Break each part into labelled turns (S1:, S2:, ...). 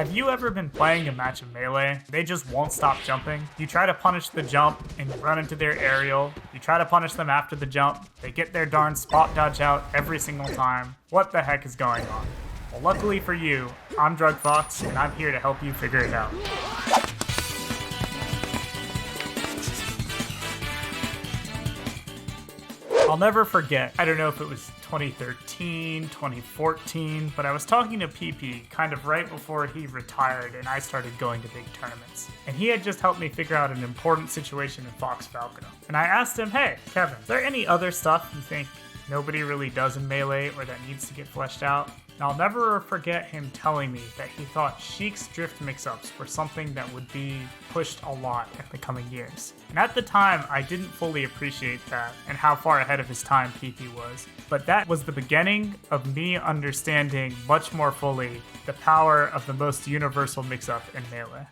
S1: Have you ever been playing a match of Melee? They just won't stop jumping. You try to punish the jump and you run into their aerial. You try to punish them after the jump. They get their darn spot dodge out every single time. What the heck is going on? Well, luckily for you, I'm Drug Fox and I'm here to help you figure it out. I'll never forget, I don't know if it was 2013, 2014, but I was talking to PP kind of right before he retired and I started going to big tournaments. And he had just helped me figure out an important situation in Fox Falconer. And I asked him, hey, Kevin, is there any other stuff you think nobody really does in Melee or that needs to get fleshed out? And I'll never forget him telling me that he thought Sheik's drift mix-ups were something that would be pushed a lot in the coming years. And at the time, I didn't fully appreciate that and how far ahead of his time PP was. But that was the beginning of me understanding much more fully the power of the most universal mix-up in Melee.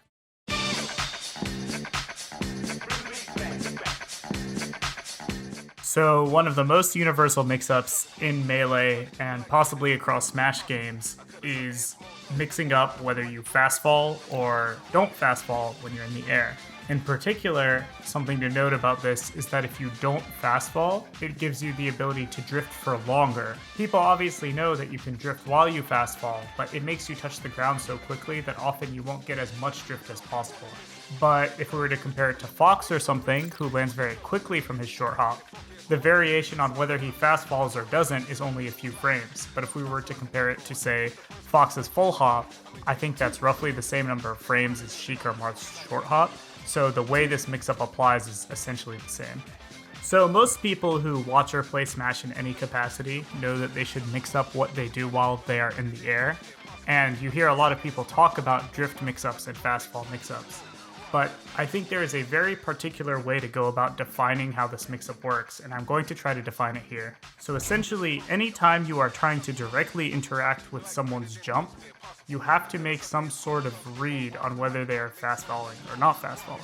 S1: So one of the most universal mix-ups in Melee and possibly across Smash games is mixing up whether you fast fall or don't fast fall when you're in the air. In particular, something to note about this is that if you don't fast fall, it gives you the ability to drift for longer. People obviously know that you can drift while you fast fall, but it makes you touch the ground so quickly that often you won't get as much drift as possible. But if we were to compare it to Fox or something, who lands very quickly from his short hop, the variation on whether he fast falls or doesn't is only a few frames. But if we were to compare it to, say, Fox's full hop, I think that's roughly the same number of frames as Sheik or Marth's short hop. So the way this mix-up applies is essentially the same. So most people who watch or play Smash in any capacity know that they should mix up what they do while they are in the air. And you hear a lot of people talk about drift mix-ups and fast fall mix-ups. But I think there is a very particular way to go about defining how this mix-up works, and I'm going to try to define it here. So essentially, anytime you are trying to directly interact with someone's jump, you have to make some sort of read on whether they are fast falling or not fast falling.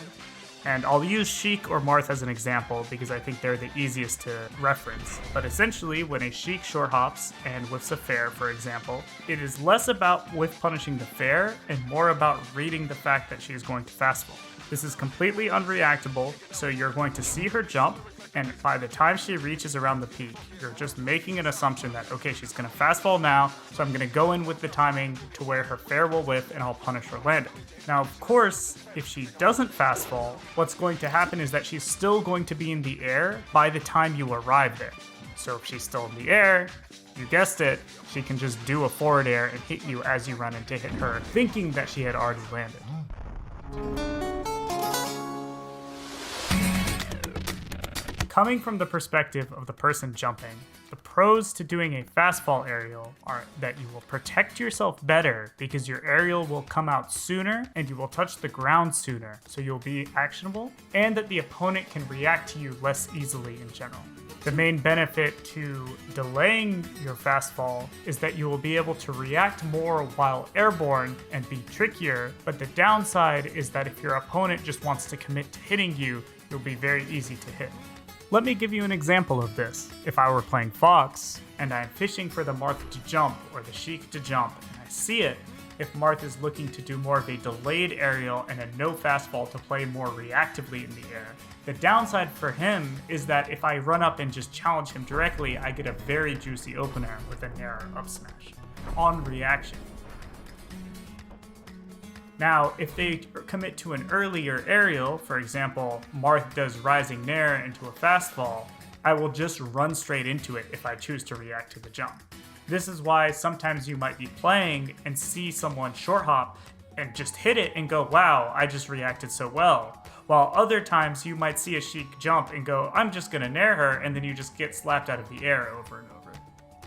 S1: And I'll use Sheik or Marth as an example because I think they're the easiest to reference. But essentially, when a Sheik short hops and whiffs a fair, for example, it is less about whiff punishing the fair and more about reading the fact that she is going to fast fall. This is completely unreactable, so you're going to see her jump, and by the time she reaches around the peak, you're just making an assumption that, okay, she's going to fast fall now, so I'm going to go in with the timing to where her fair will whiff and I'll punish her landing. Now, of course, if she doesn't fast fall, what's going to happen is that she's still going to be in the air by the time you arrive there. So if she's still in the air, you guessed it, she can just do a forward air and hit you as you run in to hit her, thinking that she had already landed. Coming from the perspective of the person jumping, the pros to doing a fast fall aerial are that you will protect yourself better because your aerial will come out sooner and you will touch the ground sooner, so you'll be actionable, and that the opponent can react to you less easily in general. The main benefit to delaying your fast fall is that you will be able to react more while airborne and be trickier, but the downside is that if your opponent just wants to commit to hitting you, you'll be very easy to hit. Let me give you an example of this. If I were playing Fox, and I'm fishing for the Marth to jump or the Sheik to jump, and I see it, if Marth is looking to do more of a delayed aerial and a no fastball to play more reactively in the air, the downside for him is that if I run up and just challenge him directly, I get a very juicy opener with a narrow up smash on reaction. Now, if they commit to an earlier aerial, for example, Marth does rising nair into a fastfall, I will just run straight into it if I choose to react to the jump. This is why sometimes you might be playing and see someone short hop and just hit it and go, wow, I just reacted so well. While other times you might see a Sheik jump and go, I'm just gonna nair her, and then you just get slapped out of the air over and over.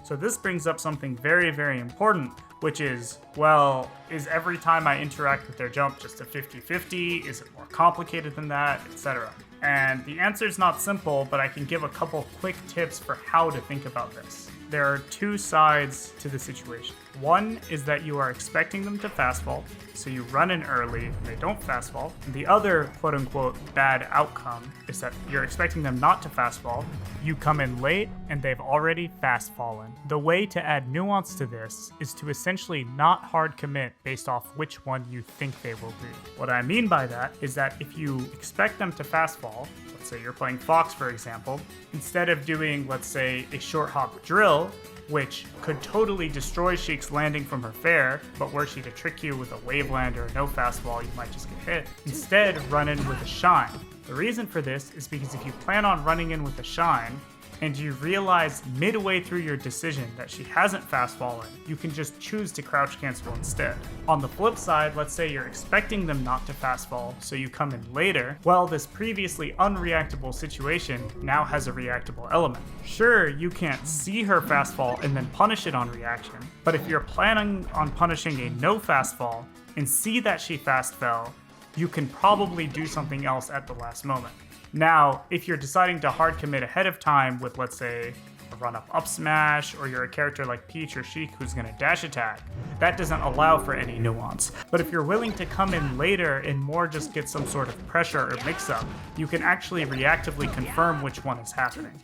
S1: So this brings up something very, very important, which is, well, is every time I interact with their jump just a 50-50? Is it more complicated than that, etc.? And the answer is not simple, but I can give a couple quick tips for how to think about this. There are two sides to the situation. One is that you are expecting them to fast fall, so you run in early and they don't fast fall. And the other quote-unquote bad outcome is that you're expecting them not to fast fall, you come in late and they've already fast fallen. The way to add nuance to this is to essentially not hard commit based off which one you think they will do. What I mean by that is that if you expect them to fast fall, let's say you're playing Fox for example, instead of doing, let's say, a short hop drill, which could totally destroy Sheik's landing from her fair, but were she to trick you with a wave land or a no fastball, you might just get hit. Instead, run in with a shine. The reason for this is because if you plan on running in with a shine, and you realize midway through your decision that she hasn't fast fallen, you can just choose to crouch cancel instead. On the flip side, let's say you're expecting them not to fast fall, so you come in later, well, this previously unreactable situation now has a reactable element. Sure, you can't see her fast fall and then punish it on reaction, but if you're planning on punishing a no fast fall and see that she fast fell, you can probably do something else at the last moment. Now, if you're deciding to hard commit ahead of time with, let's say, a run-up smash, or you're a character like Peach or Sheik who's going to dash attack, that doesn't allow for any nuance. But if you're willing to come in later and more just get some sort of pressure or mix-up, you can actually reactively confirm which one is happening.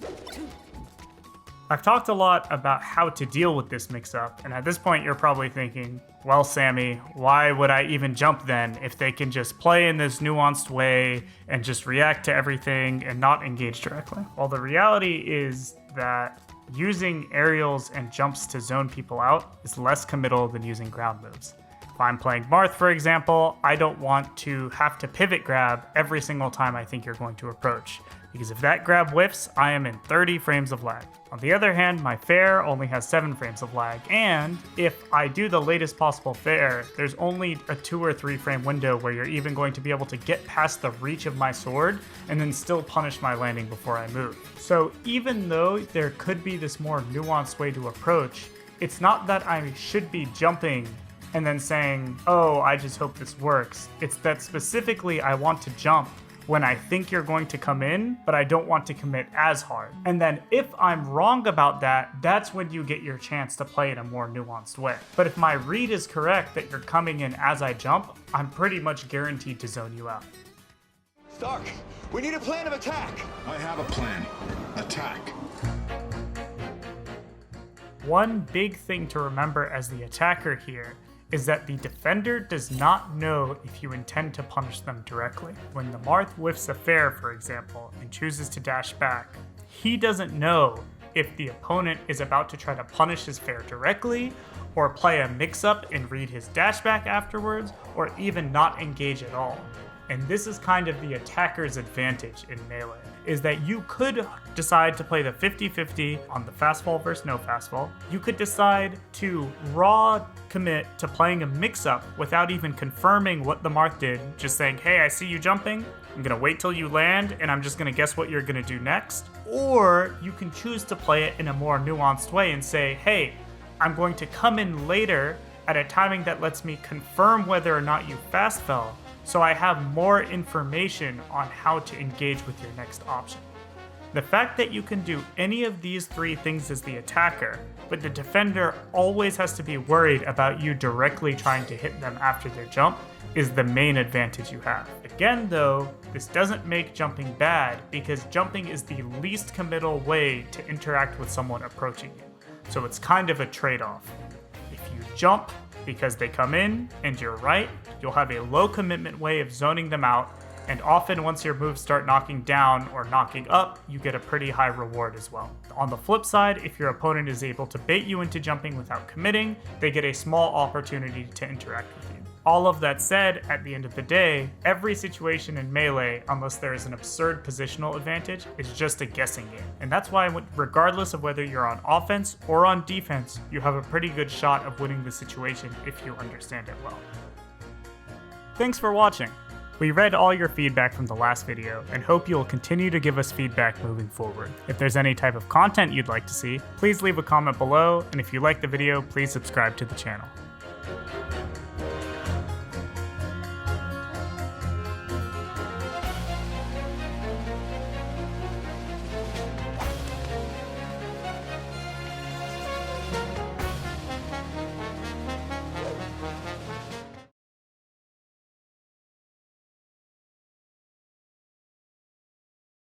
S1: I've talked a lot about how to deal with this mix-up, and at this point you're probably thinking, well, Sammy, why would I even jump then if they can just play in this nuanced way and just react to everything and not engage directly? Well, the reality is that using aerials and jumps to zone people out is less committal than using ground moves. If I'm playing Marth, for example, I don't want to have to pivot grab every single time I think you're going to approach, because if that grab whiffs, I am in 30 frames of lag. On the other hand, my fair only has 7 frames of lag, and if I do the latest possible fair, there's only a 2 or 3 frame window where you're even going to be able to get past the reach of my sword and then still punish my landing before I move. So even though there could be this more nuanced way to approach, it's not that I should be jumping and then saying, oh, I just hope this works. It's that specifically I want to jump when I think you're going to come in, but I don't want to commit as hard. And then if I'm wrong about that, that's when you get your chance to play in a more nuanced way. But if my read is correct that you're coming in as I jump, I'm pretty much guaranteed to zone you out.
S2: Stark, we need a plan of attack.
S3: I have a plan. Attack.
S1: One big thing to remember as the attacker here is that the defender does not know if you intend to punish them directly. When the Marth whiffs a fair, for example, and chooses to dash back, he doesn't know if the opponent is about to try to punish his fair directly, or play a mix-up and read his dash back afterwards, or even not engage at all. And this is kind of the attacker's advantage in Melee, is that you could decide to play the 50-50 on the fastfall versus no fastfall. You could decide to raw commit to playing a mix-up without even confirming what the Marth did, just saying, hey, I see you jumping, I'm gonna wait till you land, and I'm just gonna guess what you're gonna do next. Or you can choose to play it in a more nuanced way and say, hey, I'm going to come in later at a timing that lets me confirm whether or not you fast fell, so I have more information on how to engage with your next option. The fact that you can do any of these 3 things as the attacker, but the defender always has to be worried about you directly trying to hit them after their jump, is the main advantage you have. Again though, this doesn't make jumping bad, because jumping is the least committal way to interact with someone approaching you. So it's kind of a trade-off. If you jump because they come in and you're right, you'll have a low commitment way of zoning them out, and often once your moves start knocking down or knocking up, you get a pretty high reward as well. On the flip side, if your opponent is able to bait you into jumping without committing, they get a small opportunity to interact with you. All of that said, at the end of the day, every situation in Melee, unless there is an absurd positional advantage, is just a guessing game. And that's why regardless of whether you're on offense or on defense, you have a pretty good shot of winning the situation if you understand it well. Thanks for watching. We read all your feedback from the last video and hope you'll continue to give us feedback moving forward. If there's any type of content you'd like to see, please leave a comment below, and if you like the video, please subscribe to the channel.